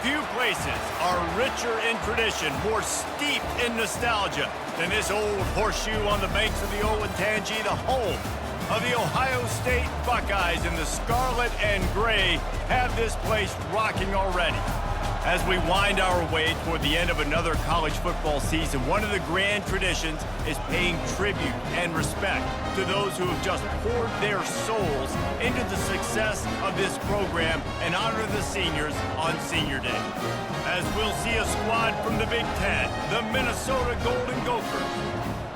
Few places are richer in tradition, more steeped in nostalgia than this old horseshoe on the banks of the Olentangy, the home of the Ohio State Buckeyes. And the scarlet and gray have this place rocking already. As we wind our way toward the end of another college football season, one of the grand traditions is paying tribute and respect to those who have just poured their souls into the success of this program and honor the seniors on Senior Day. As we'll see a squad from the Big Ten, the Minnesota Golden Gophers,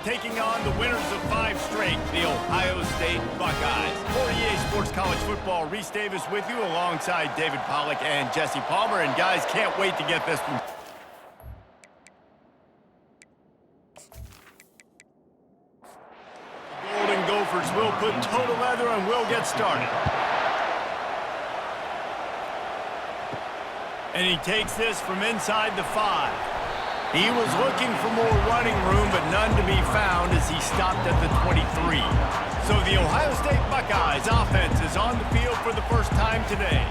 taking on the winners of 5 straight, the Ohio State Buckeyes. For EA Sports College Football, Reese Davis with you alongside David Pollack and Jesse Palmer. And guys, can't wait to get this one. The Golden Gophers will put total leather and we'll get started. And he takes this from inside the 5. He was looking for more running room, but none to be found as he stopped at the 23. So the Ohio State Buckeyes offense is on the field for the first time today.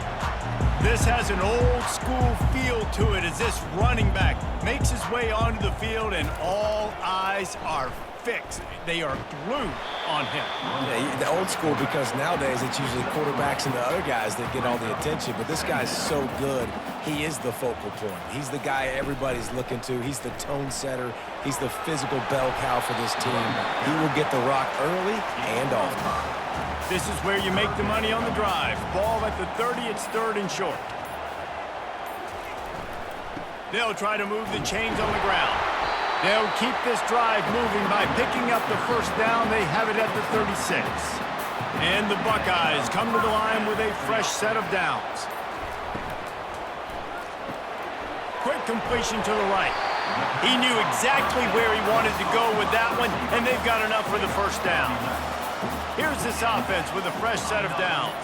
This has an old-school feel to it as this running back makes his way onto the field, and all eyes are fixed. They are glued on him. Yeah, the old school, because nowadays it's usually quarterbacks and the other guys that get all the attention, but this guy's so good. He is the focal point. He's the guy everybody's looking to. He's the tone setter. He's the physical bell cow for this team. He will get the rock early and often. This is where you make the money on the drive. Ball at the 30, it's 3rd and short. They'll try to move the chains on the ground. They'll keep this drive moving by picking up the first down. They have it at the 36. And the Buckeyes come to the line with a fresh set of downs. Quick completion to the right. He knew exactly where he wanted to go with that one, and they've got enough for the first down. Here's this offense with a fresh set of downs.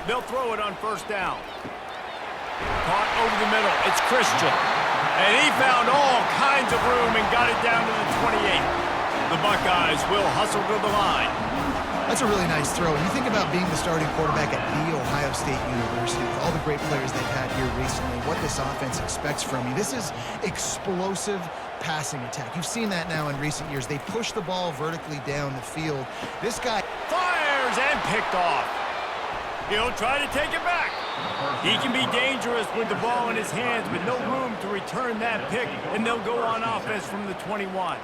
They'll throw it on first down. Caught over the middle. It's Christian. And he found all kinds of room and got it down to the 28. The Buckeyes will hustle to the line. That's a really nice throw. And you think about being the starting quarterback at The Ohio State University with all the great players they've had here recently, what this offense expects from you. This is explosive passing attack. You've seen that now in recent years. They push the ball vertically down the field. This guy fires and picked off. He'll try to take it back. He can be dangerous with the ball in his hands, but no room to return that pick, and they'll go on offense from the 21.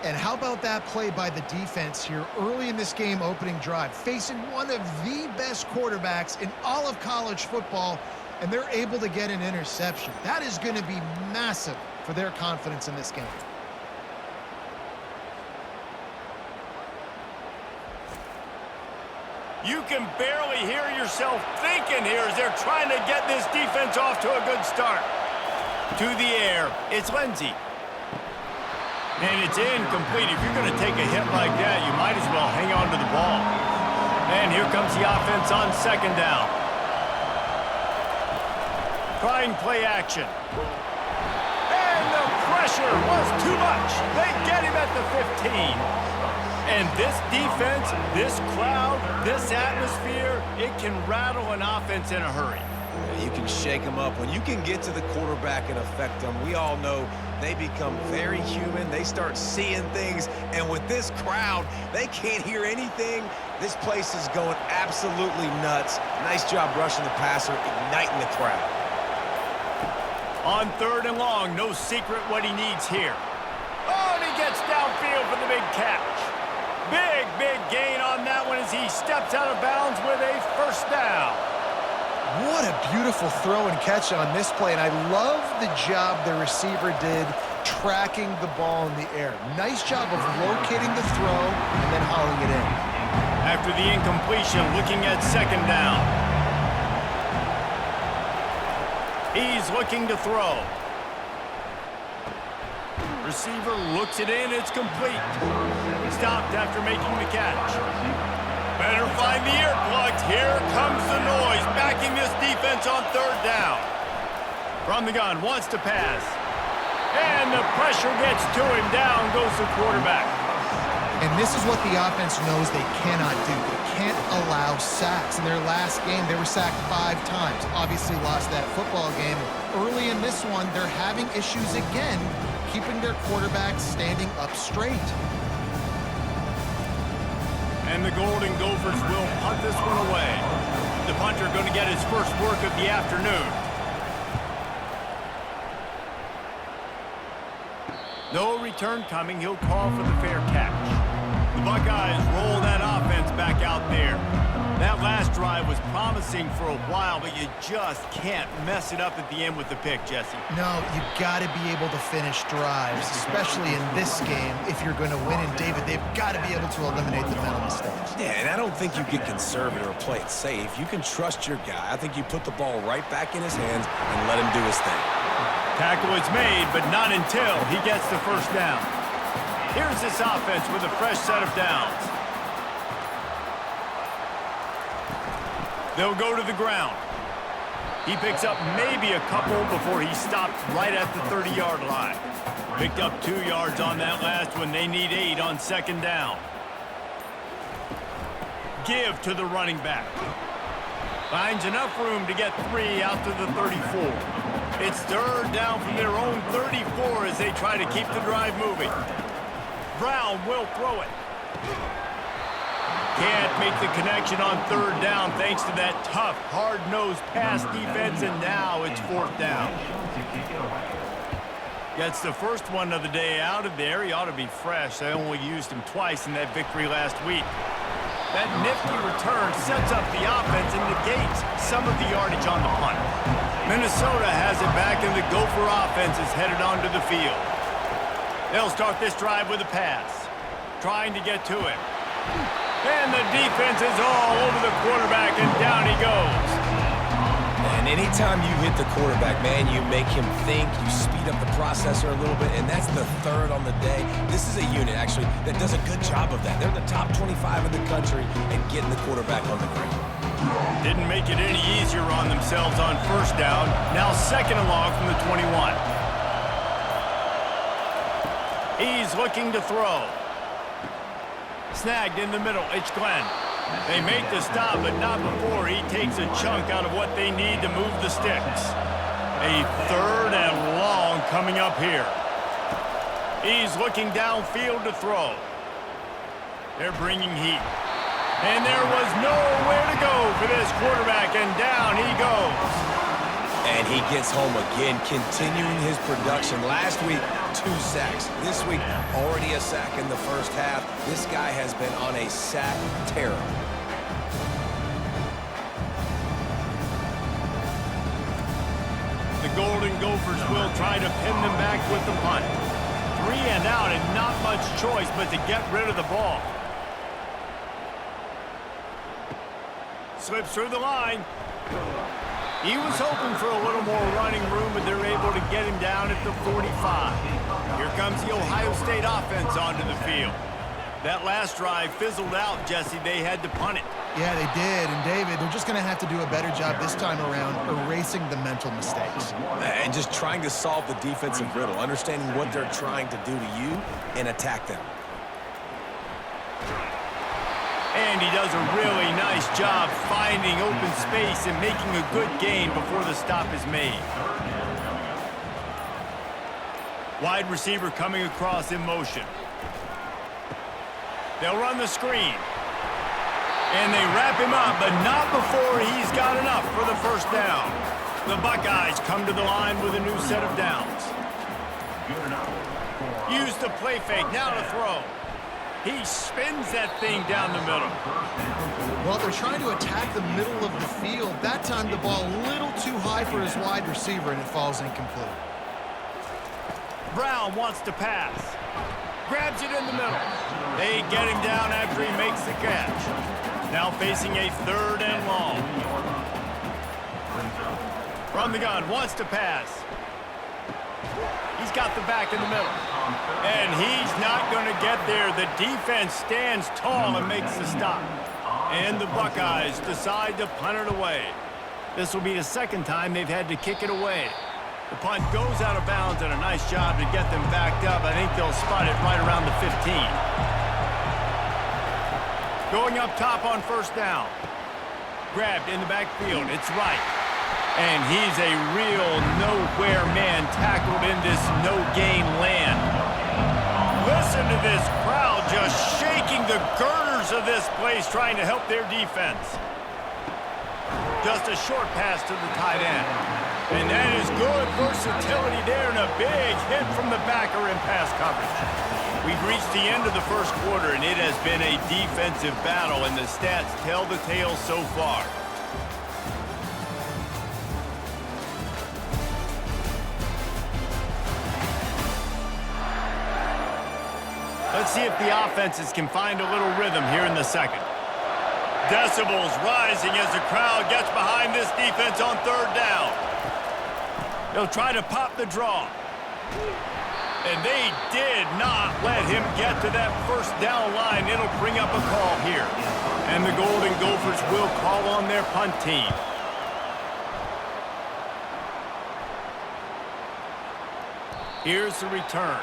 And how about that play by the defense here early in this game opening drive, facing one of the best quarterbacks in all of college football, and they're able to get an interception. That is going to be massive for their confidence in this game. You can barely hear yourself thinking here as they're trying to get this defense off to a good start. To the air, it's Lindsey. And it's incomplete. If you're going to take a hit like that, you might as well hang on to the ball. And here comes the offense on 2nd down. Trying play action. And the pressure was too much. They get him at the 15. And this defense, this crowd, this atmosphere, it can rattle an offense in a hurry. You can shake them up. When you can get to the quarterback and affect them, we all know they become very human. They start seeing things. And with this crowd, they can't hear anything. This place is going absolutely nuts. Nice job rushing the passer, igniting the crowd. On 3rd and long, no secret what he needs here. Oh, and he gets downfield for the big catch. Big gain on that one as he steps out of bounds with a first down. What a beautiful throw and catch on this play, and I love the job the receiver did tracking the ball in the air. Nice job of locating the throw and then hauling it in. After the incompletion, looking at 2nd down. He's looking to throw. Receiver looks it in, it's complete. Stopped after making the catch. Better find the earplugs. Here comes the noise, backing this defense on 3rd down. From the gun, wants to pass. And the pressure gets to him. Down goes the quarterback. And this is what the offense knows they cannot do. They can't allow sacks. In their last game, they were sacked 5 times. Obviously lost that football game. Early in this one, they're having issues again, keeping their quarterbacks standing up straight. And the Golden Gophers will punt this one away. The punter going to get his first work of the afternoon. No return coming. He'll call for the fair catch. The Buckeyes roll that offense back out there. That last drive was promising for a while, but you just can't mess it up at the end with the pick, Jesse. No, you've got to be able to finish drives, especially in this game if you're going to win. And, David, they've got to be able to eliminate the mental mistakes. Yeah, and I don't think you get conservative or play it safe. You can trust your guy. I think you put the ball right back in his hands and let him do his thing. Tackle is made, but not until he gets the first down. Here's this offense with a fresh set of downs. They'll go to the ground. He picks up maybe a couple before he stopped right at the 30-yard line. Picked up 2 yards on that last one. They need 8 on second down. Give to the running back. Finds enough room to get 3 out to the 34. It's third down from their own 34 as they try to keep the drive moving. Brown will throw it. Can't make the connection on third down thanks to that tough, hard-nosed pass defense, and now it's fourth down. Gets the first one of the day out of there. He ought to be fresh. They only used him twice in that victory last week. That nifty return sets up the offense and negates some of the yardage on the punt. Minnesota has it back, and the Gopher offense is headed onto the field. They'll start this drive with a pass, trying to get to him. And the defense is all over the quarterback, and down he goes. And anytime you hit the quarterback, man, you make him think, you speed up the processor a little bit, and that's the third on the day. This is a unit, actually, that does a good job of that. They're the top 25 in the country and getting the quarterback on the ground. Didn't make it any easier on themselves on first down. Now second and long from the 21. He's looking to throw. Snagged in the middle, it's Glenn. They make the stop, but not before he takes a chunk out of what they need to move the sticks. A third and long coming up here. He's looking downfield to throw. They're bringing heat. And there was nowhere to go for this quarterback, and down he goes. And he gets home again, continuing his production. Last week, 2 sacks. This week, already a sack in the first half. This guy has been on a sack terror. The Golden Gophers will try to pin them back with the punt. 3 and out, and not much choice but to get rid of the ball. Slips through the line. He was hoping for a little more running room, but they're able to get him down at the 45. Here comes the Ohio State offense onto the field. That last drive fizzled out, Jesse. They had to punt it. Yeah, they did. And, David, they're just going to have to do a better job this time around erasing the mental mistakes. And just trying to solve the defensive riddle, understanding what they're trying to do to you and attack them. And he does a really nice job finding open space and making a good gain before the stop is made. Wide receiver coming across in motion. They'll run the screen. And they wrap him up, but not before he's got enough for the first down. The Buckeyes come to the line with a new set of downs. Use the play fake, now to throw. He spins that thing down the middle. Well, they're trying to attack the middle of the field. That time the ball a little too high for his wide receiver, and it falls incomplete. Brown wants to pass. Grabs it in the middle. They get him down after he makes the catch. Now facing a third and long. From the gun, wants to pass. He's got the back in the middle. And he's not going to get there. The defense stands tall and makes the stop. And the Buckeyes decide to punt it away. This will be the second time they've had to kick it away. The punt goes out of bounds, and a nice job to get them backed up. I think they'll spot it right around the 15. Going up top on first down. Grabbed in the backfield. It's right. And he's a real nowhere man tackled in this no-gain land. Listen to this crowd just shaking the girders of this place trying to help their defense. Just a short pass to the tight end. And that is good versatility there and a big hit from the backer in pass coverage. We've reached the end of the first quarter, and it has been a defensive battle, and the stats tell the tale so far. Let's see if the offenses can find a little rhythm here in the second. Decibels rising as the crowd gets behind this defense on third down. They'll try to pop the draw. And they did not let him get to that first down line. It'll bring up a call here. And the Golden Gophers will call on their punt team. Here's the return.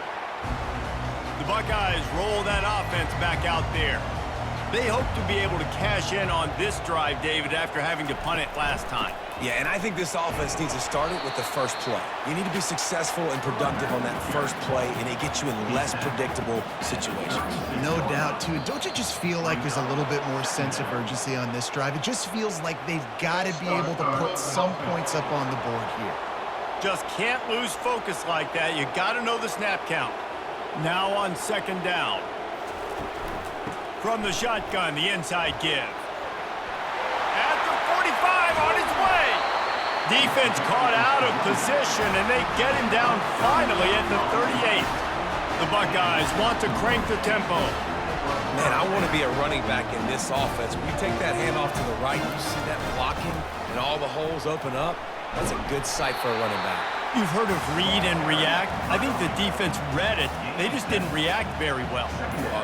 The Buckeyes roll that offense back out there. They hope to be able to cash in on this drive, David, after having to punt it last time. Yeah, and I think this offense needs to start it with the first play. You need to be successful and productive on that first play, and it gets you in less predictable situations. No doubt, too. Don't you just feel like there's a little bit more sense of urgency on this drive? It just feels like they've got to be able to put some points up on the board here. Just can't lose focus like that. You got to know the snap count. Now on second down. From the shotgun, the inside give. At the 45, on his way. Defense caught out of position, and they get him down finally at the 38. The Buckeyes want to crank the tempo. Man, I want to be a running back in this offense. When you take that handoff to the right, you see that blocking, and all the holes open up. That's a good sight for a running back. You've heard of read and react. I think the defense read it. They just didn't react very well.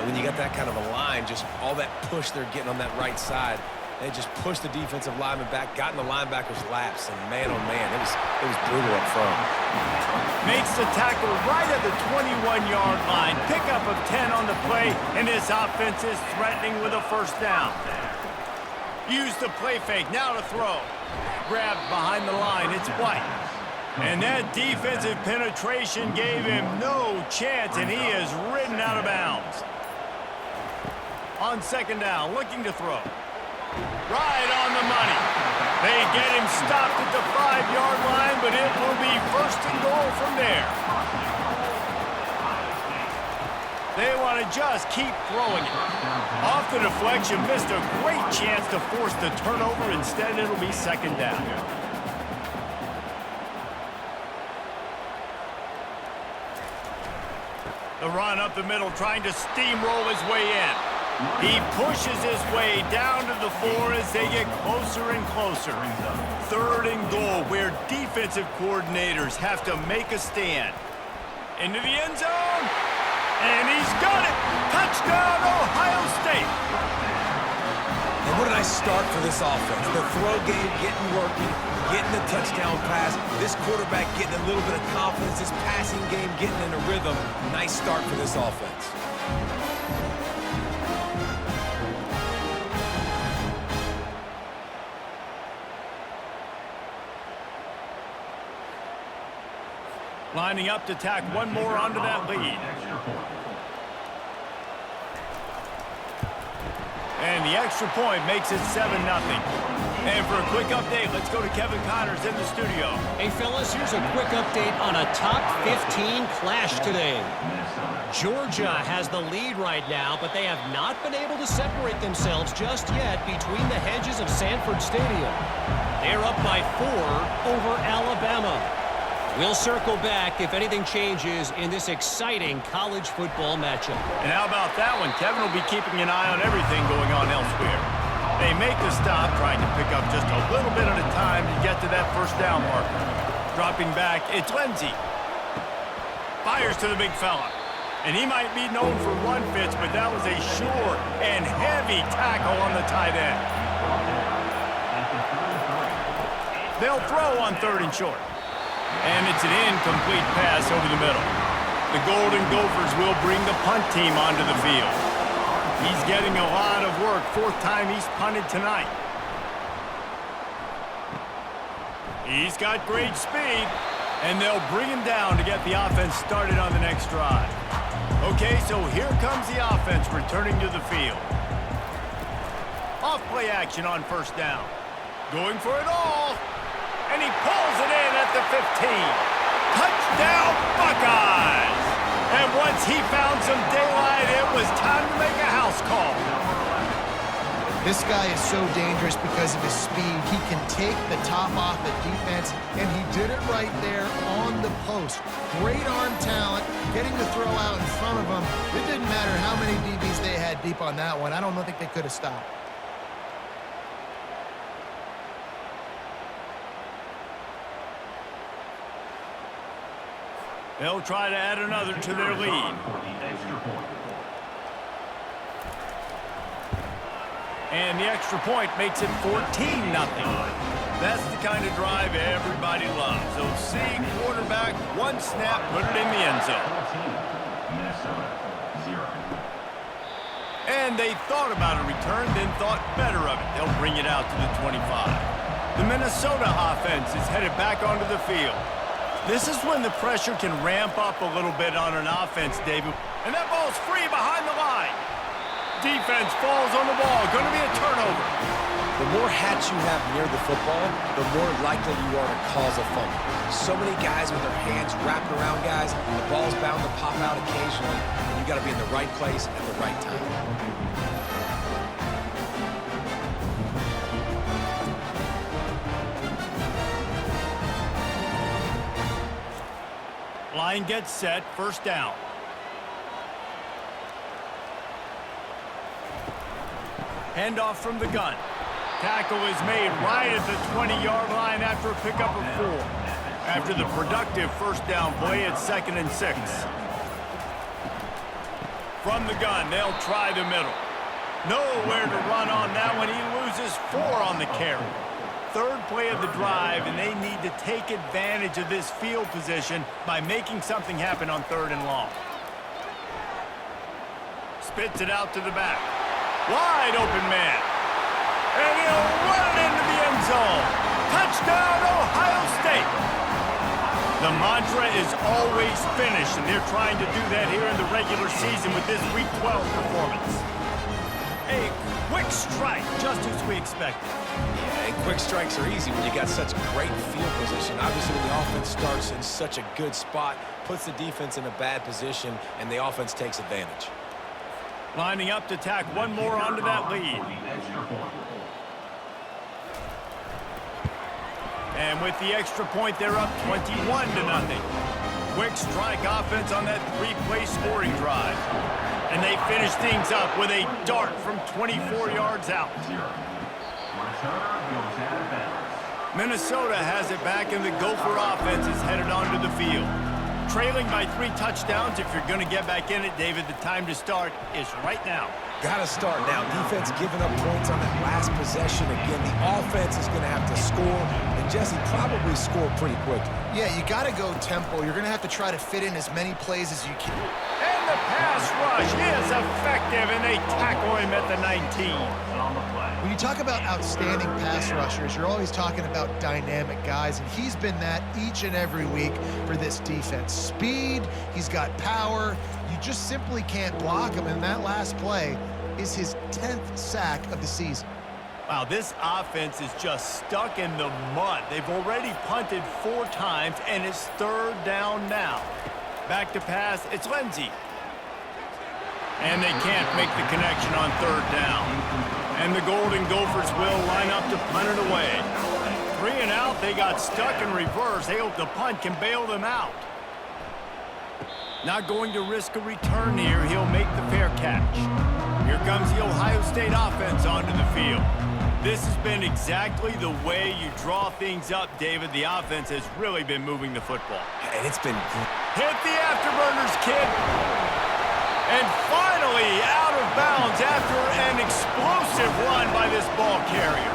When you got that kind of a line, just all that push they're getting on that right side, they just pushed the defensive lineman back, got in the linebacker's laps, and man, oh man, it was brutal up front. Makes the tackle right at the 21-yard line. Pickup of 10 on the play, and this offense is threatening with a first down. Use the play fake, now to throw. Grabbed behind the line, it's White. And that defensive penetration gave him no chance, and he is ridden out of bounds. On second down, looking to throw. Right on the money. They get him stopped at the 5-yard line, but it will be first and goal from there. They want to just keep throwing it. Off the deflection, missed a great chance to force the turnover. Instead, it'll be second down. The run up the middle, trying to steamroll his way in. He pushes his way down to the 4 as they get closer and closer. Third and goal, where defensive coordinators have to make a stand. Into the end zone, and he's got it! Touchdown, Ohio State! And what a nice start for this offense. The throw game getting working, getting the touchdown pass. This quarterback getting a little bit of confidence. This passing game getting in a rhythm. Nice start for this offense. Lining up to tack one more onto that lead. And the extra point makes it 7-0. And for a quick update, let's go to Kevin Connors in the studio. Hey, fellas, here's a quick update on a top 15 clash today. Georgia has the lead right now, but they have not been able to separate themselves just yet between the hedges of Sanford Stadium. They're up by 4 over Alabama. We'll circle back if anything changes in this exciting college football matchup. And how about that one? Kevin will be keeping an eye on everything going on elsewhere. They make the stop, trying to pick up just a little bit at a time to get to that first down marker. Dropping back, it's Lindsey. Fires to the big fella. And he might be known for run fits, but that was a sure and heavy tackle on the tight end. They'll throw on third and short. And it's an incomplete pass over the middle. The Golden Gophers will bring the punt team onto the field. He's getting a lot of work. Fourth time he's punted tonight. He's got great speed, and they'll bring him down to get the offense started on the next drive. Okay, so here comes the offense returning to the field. Off play action on first down. Going for it all, and he pulls it in at the 15. Touchdown, Buckeyes! And once he found some daylight, it was time to make a house call. This guy is so dangerous because of his speed. He can take the top off the defense, and he did it right there on the post. Great arm talent, getting the throw out in front of him. It didn't matter how many DBs they had deep on that one. I don't think they could have stopped. They'll try to add another to their lead. And the extra point makes it 14-0. That's the kind of drive everybody loves. So see quarterback, one snap, put it in the end zone. And they thought about a return, then thought better of it. They'll bring it out to the 25. The Minnesota offense is headed back onto the field. This is when the pressure can ramp up a little bit on an offense, David. And that ball's free behind the line. Defense falls on the ball. Going to be a turnover. The more hats you have near the football, the more likely you are to cause a fumble. So many guys with their hands wrapped around guys, the ball's bound to pop out occasionally, and you got to be in the right place at the right time. Line gets set, first down. Handoff from the gun. Tackle is made right at the 20-yard line after a pickup of 4. After the productive first down play, it's 2nd and 6. From the gun, they'll try the middle. Nowhere to run on that one. He loses 4 on the carry. Third play of the drive, and they need to take advantage of this field position by making something happen on 3rd and long. Spits it out to the back. Wide open man. And he'll run it into the end zone. Touchdown, Ohio State. The mantra is always finish, and they're trying to do that here in the regular season with this Week 12 performance. A quick strike, just as we expected. Yeah, and quick strikes are easy when you got such great field position. Obviously, when the offense starts in such a good spot, puts the defense in a bad position, and the offense takes advantage. Lining up to tack one more onto that lead. And with the extra point, they're up 21-0. Quick strike offense on that 3-play scoring drive. And they finish things up with a dart from 24 yards out. Minnesota has it back, and the Gopher offense is headed onto the field. Trailing by 3 touchdowns. If you're going to get back in it, David, the time to start is right now. Got to start now. Defense giving up points on that last possession. Again, the offense is going to have to score, and Jesse probably score pretty quick. Yeah, you got to go tempo. You're going to have to try to fit in as many plays as you can. And the pass rush is effective, and they tackle him at the 19. When you talk about outstanding pass rushers, you're always talking about dynamic guys, and he's been that each and every week for this defense. Speed, he's got power. You just simply can't block him, and that last play is his 10th sack of the season. Wow, this offense is just stuck in the mud. They've already punted 4 times, and it's 3rd down now. Back to pass, it's Lindsey. And they can't make the connection on 3rd down. And the Golden Gophers will line up to punt it away. 3 and out, they got stuck in reverse. They hope the punt can bail them out. Not going to risk a return here. He'll make the fair catch. Here comes the Ohio State offense onto the field. This has been exactly the way you draw things up, David. The offense has really been moving the football. And it's been Hit the afterburners, kid. And finally out of bounds after an explosive run by this ball carrier.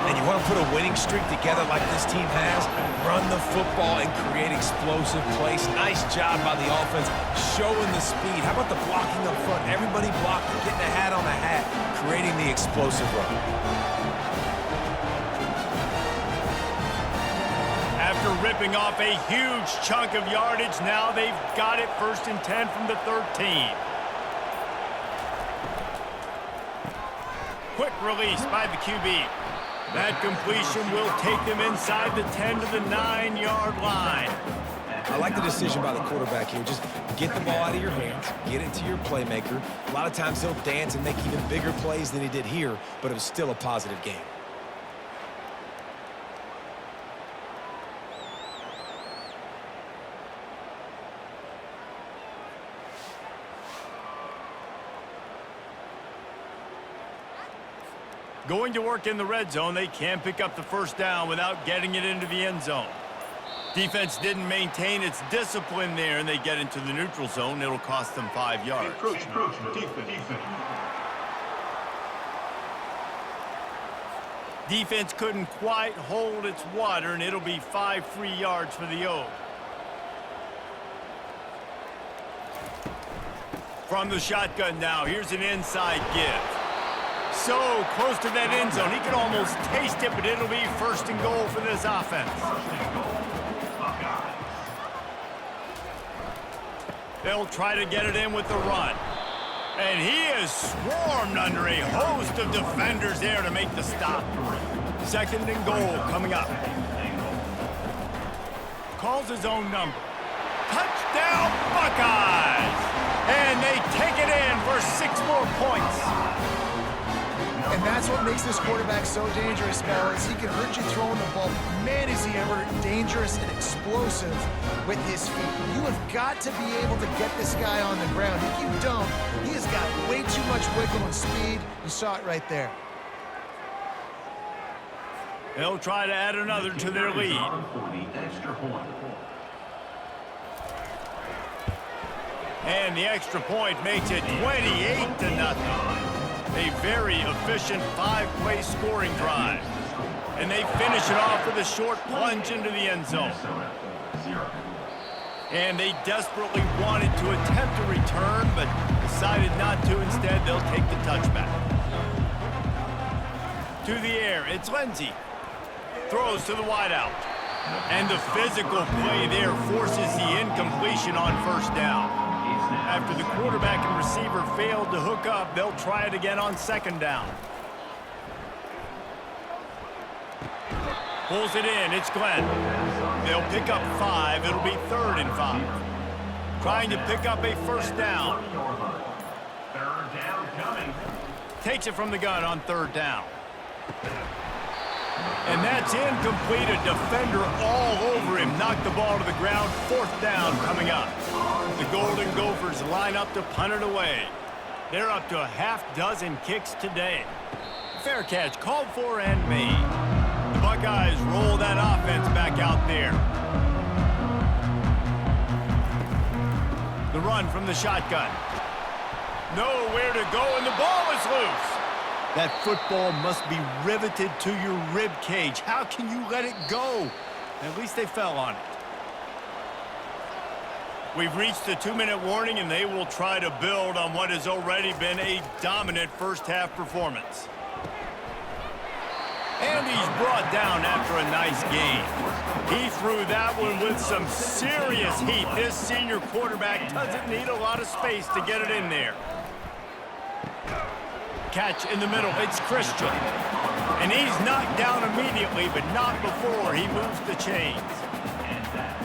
And you want to put a winning streak together like this team has, run the football and create explosive plays. Nice job by the offense, showing the speed. How about the blocking up front? Everybody blocking, getting a hat on a hat, creating the explosive run. After ripping off a huge chunk of yardage, now they've got it 1st and 10 from the 13. Quick release by the QB. That completion will take them inside the 10 to the 9-yard line. I like the decision by the quarterback here. Just get the ball out of your hands, get it to your playmaker. A lot of times he'll dance and make even bigger plays than he did here, but it was still a positive game. Going to work in the red zone, they can pick up the 1st down without getting it into the end zone. Defense didn't maintain its discipline there, and they get into the neutral zone. It'll cost them 5 yards. Defense couldn't quite hold its water, and it'll be 5 free yards for the Oak. From the shotgun now, here's an inside give. So close to that end zone. He can almost taste it, but it'll be 1st and goal for this offense. They'll try to get it in with the run. And he is swarmed under a host of defenders there to make the stop. 2nd and goal coming up. Calls his own number. Touchdown, Buckeyes! And they take it in for 6 more points. And that's what makes this quarterback so dangerous, fellas. He can hurt you throwing the ball. Man, is he ever dangerous and explosive with his feet. You have got to be able to get this guy on the ground. If you don't, he has got way too much wiggle and speed. You saw it right there. They'll try to add another to their lead. And the extra point makes it 28-0. A very efficient 5-play scoring drive. And they finish it off with a short plunge into the end zone. And they desperately wanted to attempt a return, but decided not to. Instead, they'll take the touchback. To the air, it's Lindsey. Throws to the wideout. And the physical play there forces the incompletion on 1st down. After the quarterback and receiver failed to hook up, they'll try it again on 2nd down. Pulls it in, it's Glenn. They'll pick up 5, it'll be 3rd and 5. Trying to pick up a 1st down. Takes it from the gun on 3rd down. And that's incomplete. A defender all over him. Knocked the ball to the ground. 4th down coming up. The Golden Gophers line up to punt it away. They're up to a half-dozen kicks today. Fair catch called for and made. The Buckeyes roll that offense back out there. The run from the shotgun. Nowhere to go, and the ball is loose. That football must be riveted to your rib cage. How can you let it go? At least they fell on it. We've reached the 2-minute warning, and they will try to build on what has already been a dominant 1st half performance. And he's brought down after a nice game. He threw that one with some serious heat. This senior quarterback doesn't need a lot of space to get it in there. Catch in the middle, it's Christian. And he's knocked down immediately, but not before he moves the chains. And that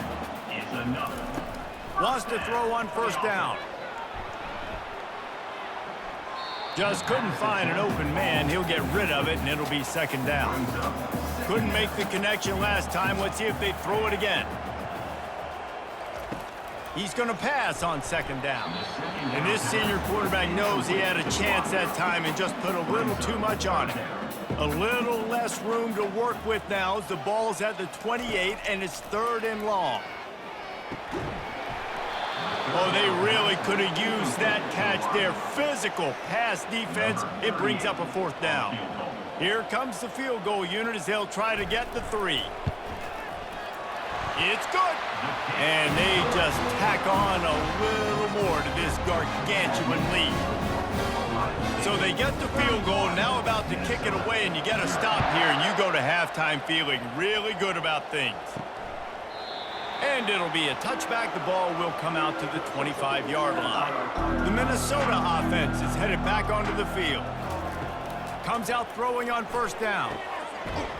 is another. Wants to throw on 1st down. Just couldn't find an open man. He'll get rid of it, and it'll be 2nd down. Couldn't make the connection last time. Let's see if they throw it again. He's going to pass on 2nd down. And this senior quarterback knows he had a chance that time and just put a little too much on it. A little less room to work with now as the ball's at the 28 and it's 3rd and long. Oh, they really could have used that catch there. Physical pass defense. It brings up a 4th down. Here comes the field goal unit as they'll try to get the 3. It's good. And they just tack on a little more to this gargantuan lead. So they get the field goal, now about to kick it away, and you get a stop here, and you go to halftime feeling really good about things. And it'll be a touchback. The ball will come out to the 25-yard line. The Minnesota offense is headed back onto the field. Comes out throwing on first down.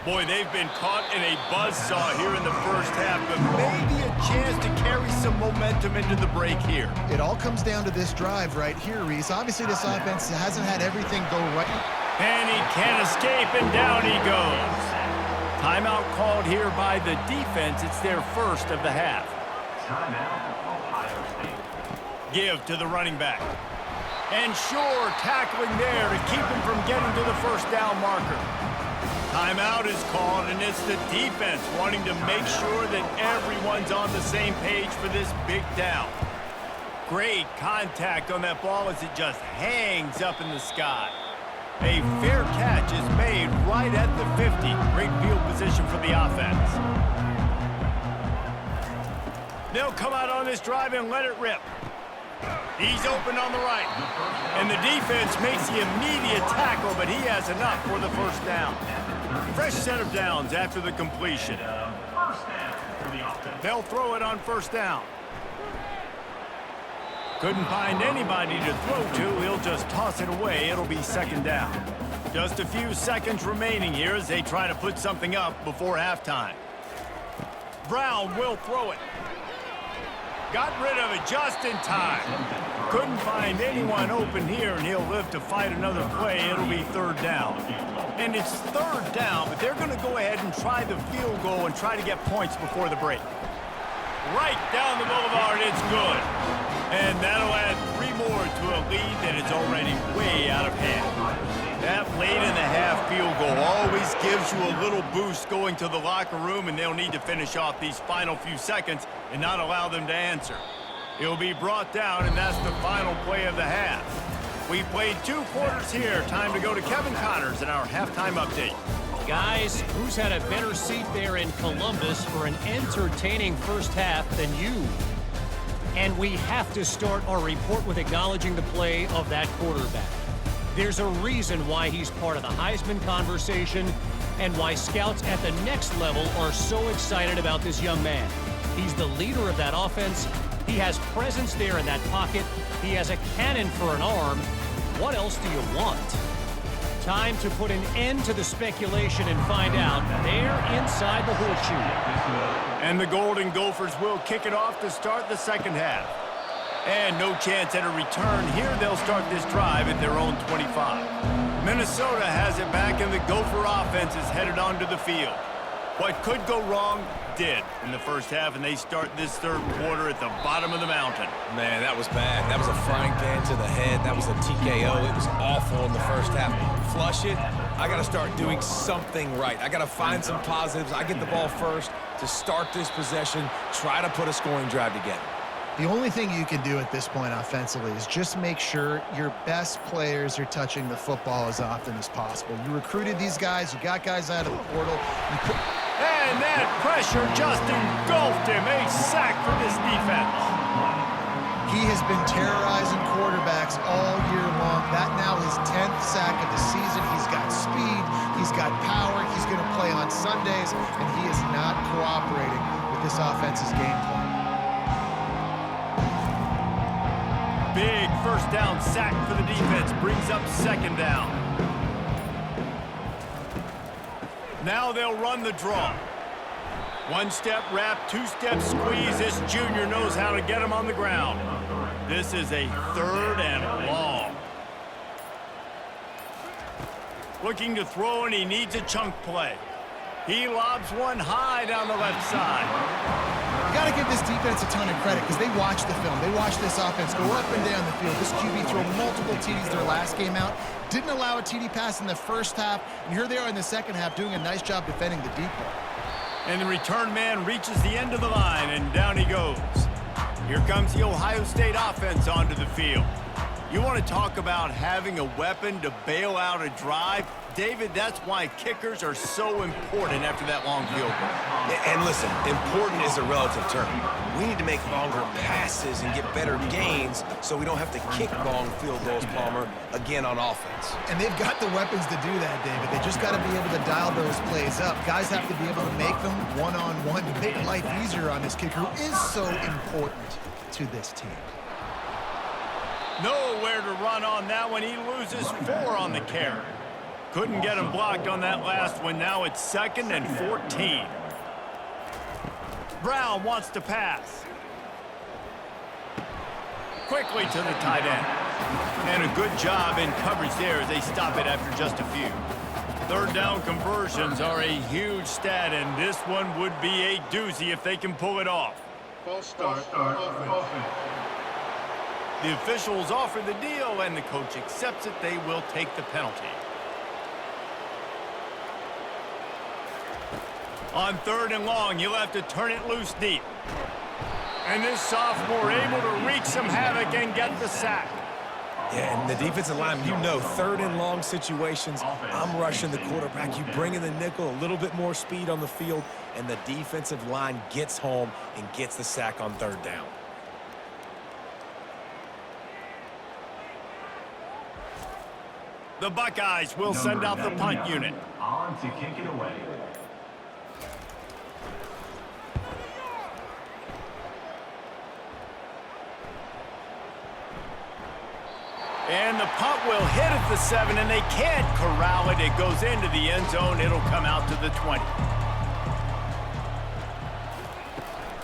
Boy, they've been caught in a buzzsaw here in the first half, but maybe a chance to carry some momentum into the break here. It all comes down to this drive right here, Reese. Obviously, this offense hasn't had everything go right. And he can't escape, and down he goes. Timeout called here by the defense. It's their first of the half. Give to the running back. And sure, tackling there to keep him from getting to the first down marker. Timeout is called, and it's the defense wanting to make sure that everyone's on the same page for this big down. Great contact on that ball as it just hangs up in the sky. A fair catch is made right at the 50. Great field position for the offense. They'll come out on this drive and let it rip. He's open on the right. And the defense makes the immediate tackle, but he has enough for the first down. Fresh set of downs after the completion. They'll throw it on first down. Couldn't find anybody to throw to. He'll just toss it away. It'll be second down. Just a few seconds remaining here as they try to put something up before halftime. Brown will throw it. Got rid of it just in time. Couldn't find anyone open here, and he'll live to fight another play. It'll be third down. And it's third down, but they're going to go ahead and try the field goal and try to get points before the break. Right down the boulevard, it's good. And that'll add 3 more to a lead that is already way out of hand. That late in the half field goal always gives you a little boost going to the locker room, and they'll need to finish off these final few seconds and not allow them to answer. It'll be brought down, and that's the final play of the half. We played 2 quarters here. Time to go to Kevin Connors in our halftime update. Guys, who's had a better seat there in Columbus for an entertaining first half than you? And we have to start our report with acknowledging the play of that quarterback. There's a reason why he's part of the Heisman conversation and why scouts at the next level are so excited about this young man. He's the leader of that offense. He has presence there in that pocket. He has a cannon for an arm. What else do you want? Time to put an end to the speculation and find out. They're inside the horseshoe. And the Golden Gophers will kick it off to start the second half. And no chance at a return here. They'll start this drive at their own 25. Minnesota has it back, and the Gopher offense is headed onto the field. What could go wrong did in the first half, and they start this third quarter at the bottom of the mountain. Man, that was bad. That was a frying pan to the head. That was a TKO. It was awful in the first half. Flush it. I got to start doing something right. I got to find some positives. I get the ball first to start this possession, try to put a scoring drive together. The only thing you can do at this point offensively is just make sure your best players are touching the football as often as possible. You recruited these guys. You got guys out of the portal. And that pressure just engulfed him. A sack for this defense. He has been terrorizing quarterbacks all year long. That now his 10th sack of the season. He's got speed. He's got power. He's going to play on Sundays, and he is not cooperating with this offense's game plan. Big first down sack for the defense. Brings up second down. Now they'll run the draw. 1-step wrap, 2-step squeeze. This junior knows how to get him on the ground. This is a third and long. Looking to throw, and he needs a chunk play. He lobs one high down the left side. You got to give this defense a ton of credit because they watch the film. They watch this offense go up and down the field. This QB threw multiple TDs their last game out. Didn't allow a TD pass in the first half. And here they are in the second half doing a nice job defending the deep ball. And the return man reaches the end of the line, and down he goes. Here comes the Ohio State offense onto the field. You want to talk about having a weapon to bail out a drive? David, that's why kickers are so important after that long field goal. And listen, important is a relative term. We need to make longer passes and get better gains so we don't have to kick long field goals, Palmer, again on offense. And they've got the weapons to do that, David. They just got to be able to dial those plays up. Guys have to be able to make them one-on-one to make life easier on this kicker, who is so important to this team. Nowhere to run on that one. He loses 4 on the carry. Couldn't get him blocked on that last one. Now it's 2nd and 14. Brown wants to pass. Quickly to the tight end. And a good job in coverage there as they stop it after just a few. 3rd down conversions are a huge stat, and this one would be a doozy if they can pull it off. False start. Offense. The officials offer the deal, and the coach accepts it. They will take the penalty. On 3rd and long, you'll have to turn it loose deep. And this sophomore able to wreak some havoc and get the sack. Yeah, and the defensive line, you know, 3rd and long situations, I'm rushing the quarterback. You bring in the nickel, a little bit more speed on the field, and the defensive line gets home and gets the sack on 3rd down. The Buckeyes will send out the punt unit. On to kick it away. And the punt will hit at the 7, and they can't corral it. It goes into the end zone. It'll come out to the 20.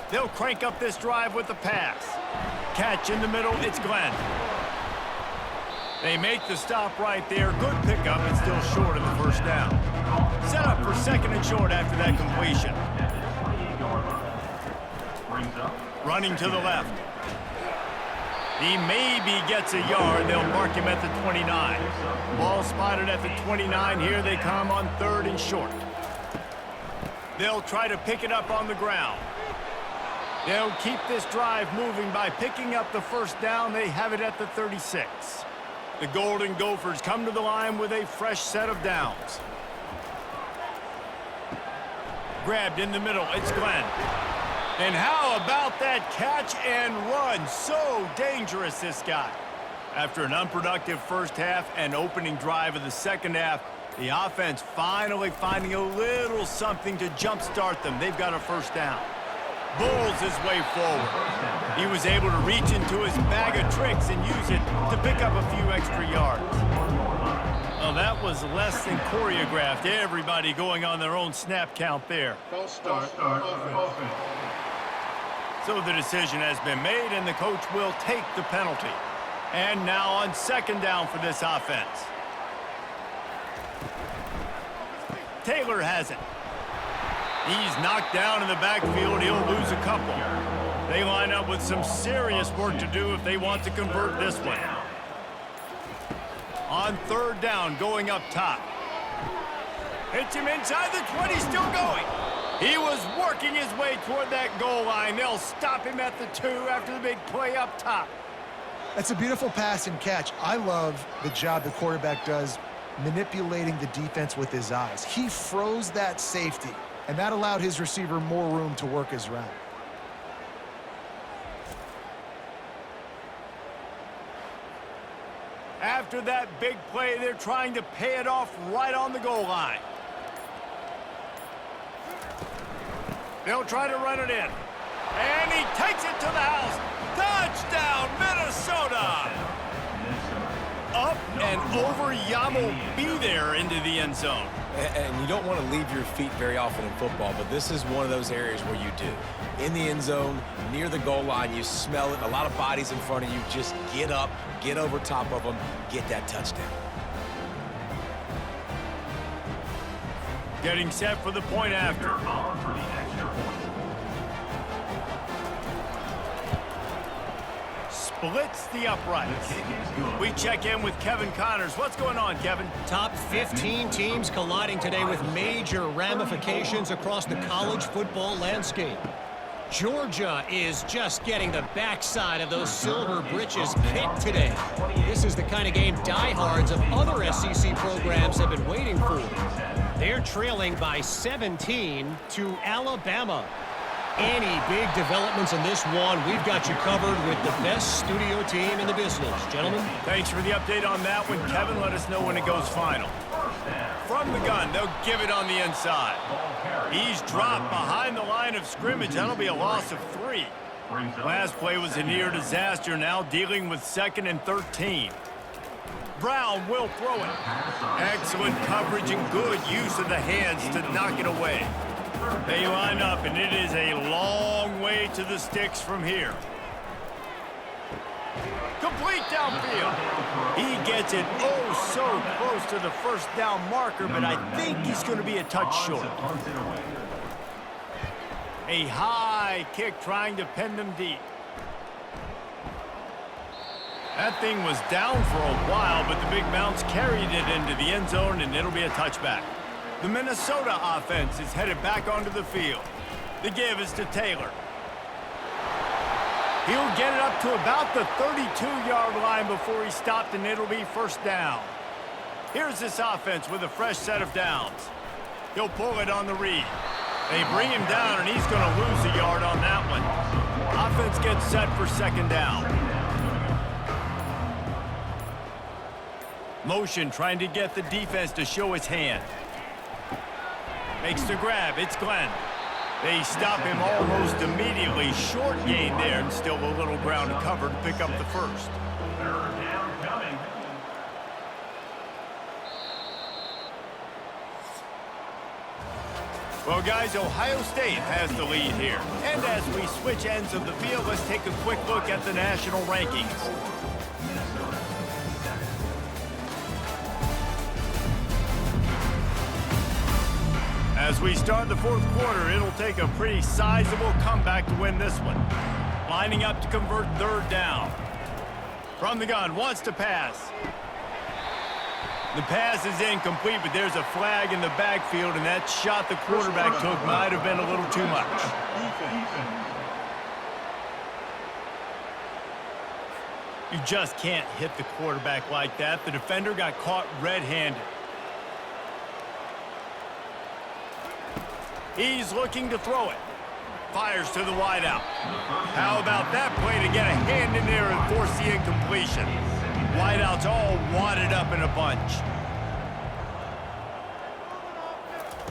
They'll crank up this drive with the pass. Catch in the middle. It's Glenn. They make the stop right there. Good pickup, and still short of the 1st down. Set up for 2nd and short after that completion. Running to the left. He maybe gets a yard. They'll mark him at the 29. Ball spotted at the 29. Here they come on 3rd and short. They'll try to pick it up on the ground. They'll keep this drive moving by picking up the 1st down. They have it at the 36. The Golden Gophers come to the line with a fresh set of downs. Grabbed in the middle. It's Glenn. And how about that catch and run? So dangerous, this guy. After an unproductive 1st half and opening drive of the 2nd half, the offense finally finding a little something to jumpstart them. They've got a 1st down. Bulls his way forward. He was able to reach into his bag of tricks and use it to pick up a few extra yards. Well, that was less than choreographed. Everybody going on their own snap count there. False start. Offense. So the decision has been made, and the coach will take the penalty. And now on 2nd down for this offense. Taylor has it. He's knocked down in the backfield. He'll lose a couple. They line up with some serious work to do if they want to convert this one. On 3rd down, going up top. Hits him inside the 20, still going. He was working his way toward that goal line. They'll stop him at the 2 after the big play up top. That's a beautiful pass and catch. I love the job the quarterback does manipulating the defense with his eyes. He froze that safety, and that allowed his receiver more room to work his route. After that big play, they're trying to pay it off right on the goal line. They'll try to run it in. And he takes it to the house. Touchdown, Minnesota! Up and over. Yamo be there into the end zone. And you don't want to leave your feet very often in football, but this is one of those areas where you do. In the end zone, near the goal line, you smell it. A lot of bodies in front of you. Just get up, get over top of them, get that touchdown. Getting set for the point after. On for the extra point. Splits the uprights. We check in with Kevin Connors. What's going on, Kevin? Top 15 teams colliding today with major ramifications across the college football landscape. Georgia is just getting the backside of those silver britches kicked today. This is the kind of game diehards of other SEC programs have been waiting for. They're trailing by 17 to Alabama. Any big developments in this one, we've got you covered with the best studio team in the business. Gentlemen. Thanks for the update on that one, Kevin. Let us know when it goes final. From the gun, they'll give it on the inside. He's dropped behind the line of scrimmage. That'll be a loss of 3. Last play was a near disaster, now dealing with 2nd and 13. Brown will throw it. Excellent coverage and good use of the hands to knock it away. They line up, and it is a long way to the sticks from here. Complete downfield. He gets it oh so close to the first down marker, but I think he's going to be a touch short. A high kick trying to pin them deep. That thing was down for a while, but the big bounce carried it into the end zone, and it'll be a touchback. The Minnesota offense is headed back onto the field. The give is to Taylor. He'll get it up to about the 32-yard line before he stopped, and it'll be first down. Here's this offense with a fresh set of downs. He'll pull it on the read. They bring him down, and he's going to lose a yard on that one. Offense gets set for 2nd down. Motion trying to get the defense to show his hand. Makes the grab. It's Glenn. They stop him almost immediately. Short gain there, and still a little ground to cover to pick up the first. 3rd down coming. Well, guys, Ohio State has the lead here. And as we switch ends of the field, let's take a quick look at the national rankings. As we start the 4th quarter, it'll take a pretty sizable comeback to win this one. Lining up to convert 3rd down. From the gun, wants to pass. The pass is incomplete, but there's a flag in the backfield, and that shot the quarterback took might have been a little too much. You just can't hit the quarterback like that. The defender got caught red-handed. He's looking to throw it. Fires to the wideout. How about that play to get a hand in there and force the incompletion? Wideouts all wadded up in a bunch.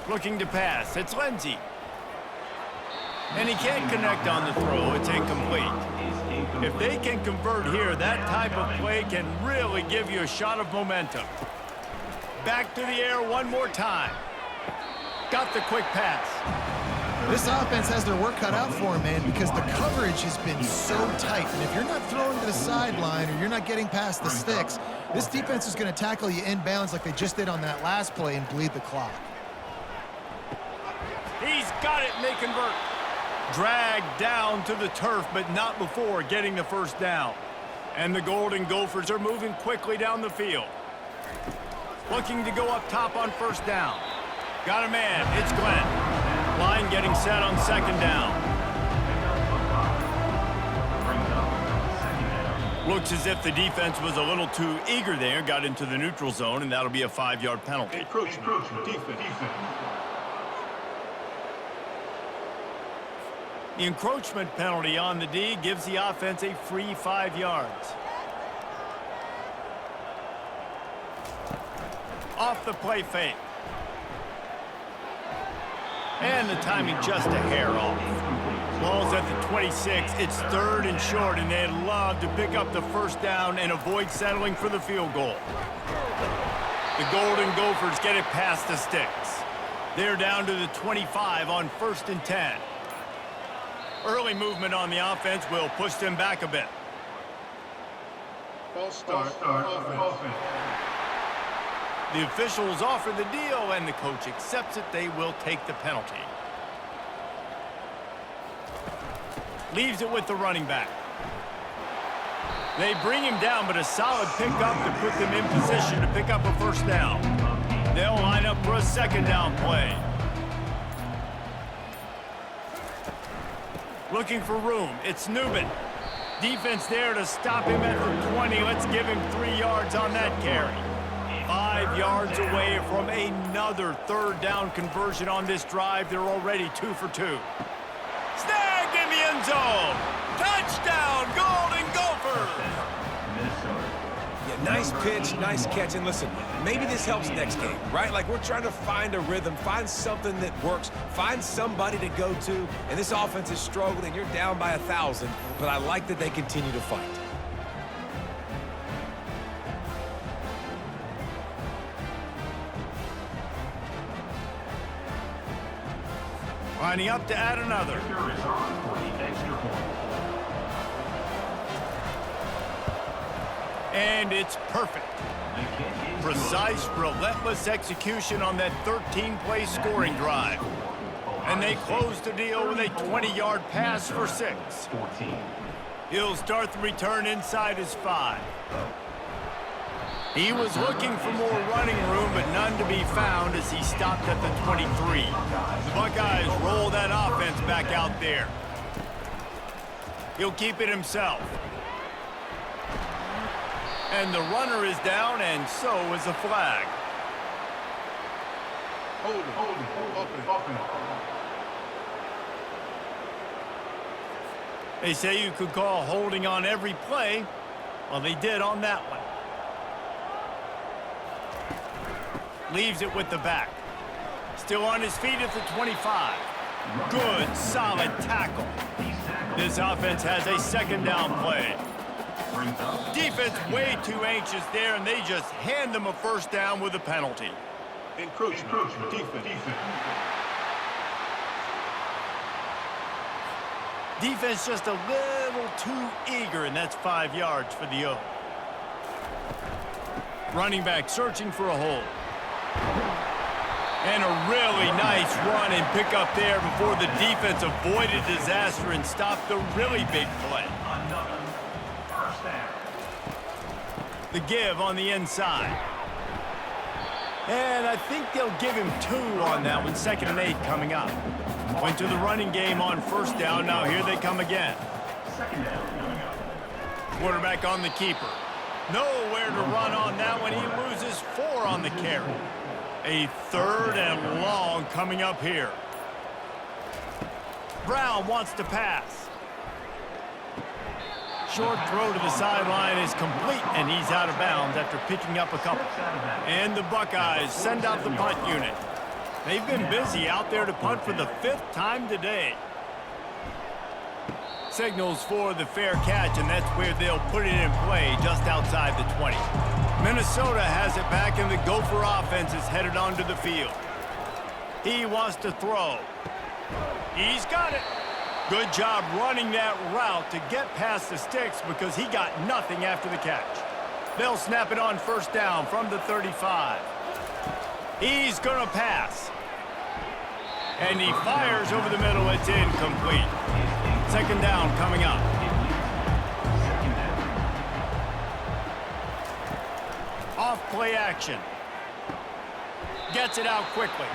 Looking to pass. It's Lindsey. And he can't connect on the throw. It's incomplete. If they can convert here, that type of play can really give you a shot of momentum. Back to the air one more time. Got the quick pass. This offense has their work cut out for them, man, because the coverage has been so tight. And if you're not throwing to the sideline or you're not getting past the sticks, this defense is going to tackle you inbounds like they just did on that last play and bleed the clock. He's got it, and they convert. Dragged down to the turf, but not before getting the first down. And the Golden Gophers are moving quickly down the field. Looking to go up top on 1st down. Got a man. It's Glenn. Line getting set on 2nd down. Looks as if the defense was a little too eager there. Got into the neutral zone, and that'll be a 5-yard penalty. Encroachment. Defense. The encroachment penalty on the D gives the offense a free 5 yards. Off the play fake. And the timing just a hair off. Ball's at the 26. It's 3rd and short, and they'd love to pick up the first down and avoid settling for the field goal. The Golden Gophers get it past the sticks. They're down to the 25 on 1st and 10. Early movement on the offense will push them back a bit. False start. Offense. The officials offer the deal, and the coach accepts it. They will take the penalty. Leaves it with the running back. They bring him down, but a solid pickup to put them in position to pick up a first down. They'll line up for a 2nd down play. Looking for room. It's Newman. Defense there to stop him at the 20. Let's give him 3 yards on that carry. 5 yards away from another third down conversion on this drive. They're already 2 for 2. Snagged in the end zone. Touchdown, Golden Gophers. Yeah, nice pitch, nice catch. And listen, maybe this helps next game, right? Like we're trying to find a rhythm, find something that works, find somebody to go to. And this offense is struggling. You're down by 1,000, but I like that they continue to fight. Lining up to add another. Kicker is on for the extra point. And it's perfect. The kick is Precise, relentless execution on that 13-play scoring drive. And they close the deal with a 20-yard pass for 6. 14. He'll start the return inside his 5. He was looking for more running room, but none to be found as he stopped at the 23. The Buckeyes roll that offense back out there. He'll keep it himself. And the runner is down, and so is a flag. Holding. They say you could call holding on every play. Well, they did on that one. Leaves it with the back. Still on his feet at the 25. Good, solid tackle. This offense has a second down play. Defense way too anxious there, and they just hand them a first down with a penalty. Encroachment. Defense. Defense just a little too eager, and that's 5 yards for the O. Running back searching for a hole. And a really nice run and pick up there before the defense avoided disaster and stopped the really big play. Another first down. The give on the inside. And I think they'll give him 2 on that one. 2nd and 8 coming up. Went to the running game on first down. Now here they come again. Second down coming up. Quarterback on the keeper. Nowhere to run on that one. He loses 4 on the carry. A 3rd and long coming up here. Brown wants to pass. Short throw to the sideline is complete, and he's out of bounds after picking up a couple. And the Buckeyes send out the punt unit. They've been busy out there to punt for the 5th time today. Signals for the fair catch, and that's where they'll put it in play just outside the 20. Minnesota has it back, and the Gopher offense is headed onto the field. He wants to throw. He's got it. Good job running that route to get past the sticks because he got nothing after the catch. They'll snap it on first down from the 35. He's going to pass. And he fires over the middle. It's incomplete. 2nd down coming up. Off play action. Gets it out quickly.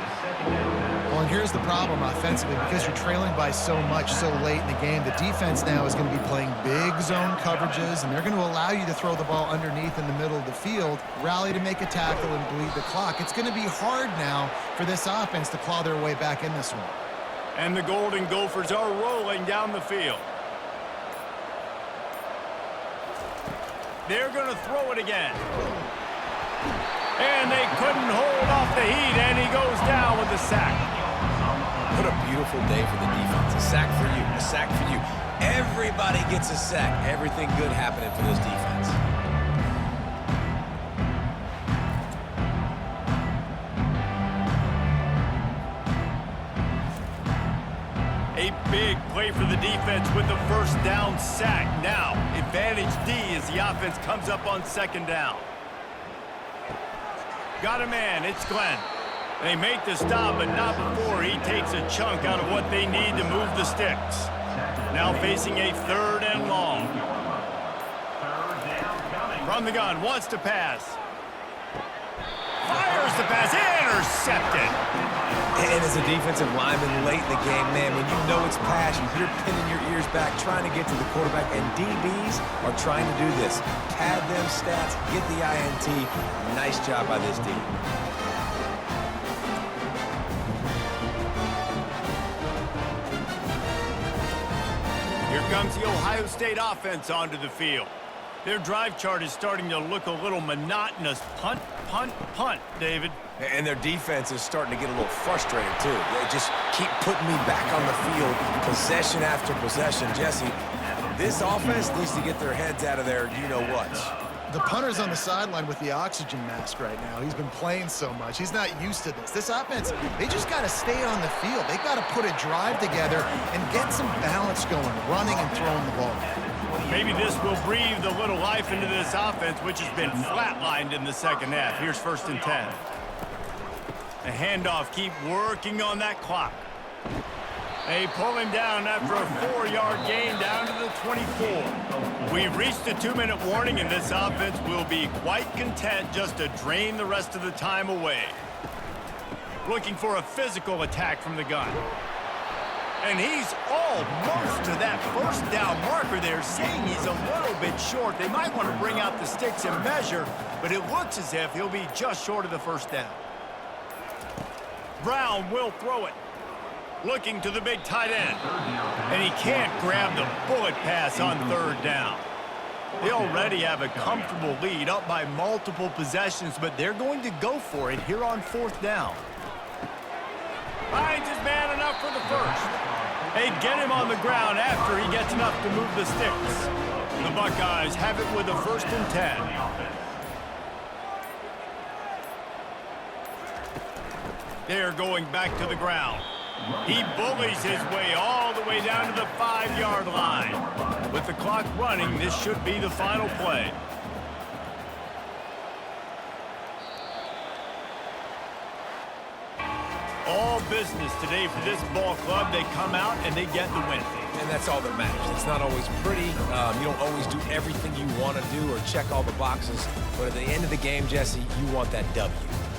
Well, and here's the problem offensively. Because you're trailing by so much so late in the game, the defense now is going to be playing big zone coverages, and they're going to allow you to throw the ball underneath in the middle of the field, rally to make a tackle, and bleed the clock. It's going to be hard now for this offense to claw their way back in this one. And the Golden Gophers are rolling down the field. They're going to throw it again. And they couldn't hold off the heat, and he goes down with the sack. What a beautiful day for the defense. A sack for you, a sack for you. Everybody gets a sack. Everything good happening for this defense. A big play for the defense with the first down sack. Now, advantage D as the offense comes up on 2nd down. Got a man, it's Glenn. They make the stop, but not before he takes a chunk out of what they need to move the sticks. Now facing a 3rd and long. Third down coming. From the gun, wants to pass. Fires the pass, intercepted. And as a defensive lineman late in the game, man, when you know it's passion, you're pinning your ears back, trying to get to the quarterback, and DBs are trying to do this. Pad them stats, get the INT. Nice job by this team. Here comes the Ohio State offense onto the field. Their drive chart is starting to look a little monotonous. Punt, punt, punt, David. And their defense is starting to get a little frustrated, too. They just keep putting me back on the field, possession after possession. Jesse, this offense needs to get their heads out of there, you-know-whats. The punter's on the sideline with the oxygen mask right now. He's been playing so much. He's not used to this. This offense, they just got to stay on the field. They got to put a drive together and get some balance going, running and throwing the ball. Maybe this will breathe a little life into this offense, which has been flatlined in the second half. Here's 1st and 10. A handoff, keep working on that clock. They pull him down after a 4-yard gain down to the 24. We've reached a 2-minute warning, and this offense will be quite content just to drain the rest of the time away. Looking for a physical attack from the gun. And he's almost to that first down marker there, saying he's a little bit short. They might want to bring out the sticks and measure, but it looks as if he'll be just short of the first down. Brown will throw it. Looking to the big tight end. And he can't grab the bullet pass on 3rd down. They already have a comfortable lead, up by multiple possessions, but they're going to go for it here on 4th down. Finds his man enough for the first. They get him on the ground after he gets enough to move the sticks. The Buckeyes have it with a 1st and 10. They're going back to the ground. He bullies his way all the way down to the 5-yard line. With the clock running, this should be the final play. All business today for this ball club. They come out and they get the win. And that's all that matters. It's not always pretty. You don't always do everything you want to do or check all the boxes. But at the end of the game, Jesse, you want that W.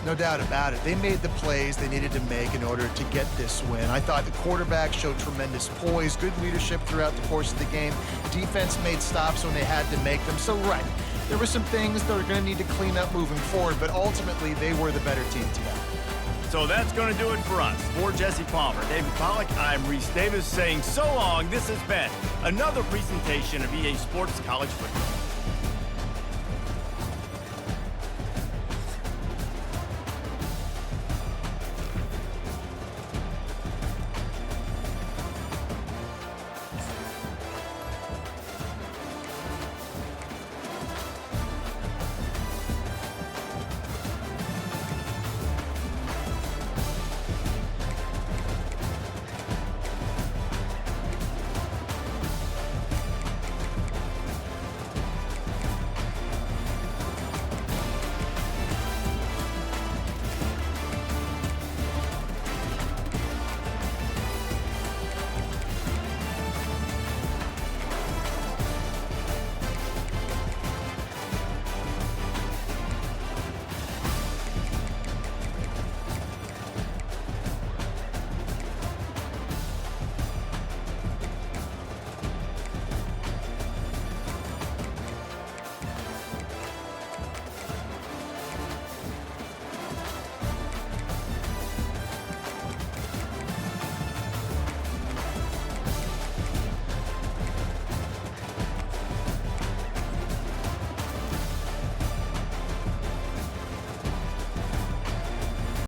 No doubt about it. They made the plays they needed to make in order to get this win. I thought the quarterback showed tremendous poise, good leadership throughout the course of the game. Defense made stops when they had to make them. So, right, there were some things that are going to need to clean up moving forward, but ultimately they were the better team today. So that's going to do it for us. For Jesse Palmer, David Pollack, I'm Reese Davis saying so long. This has been another presentation of EA Sports College Football.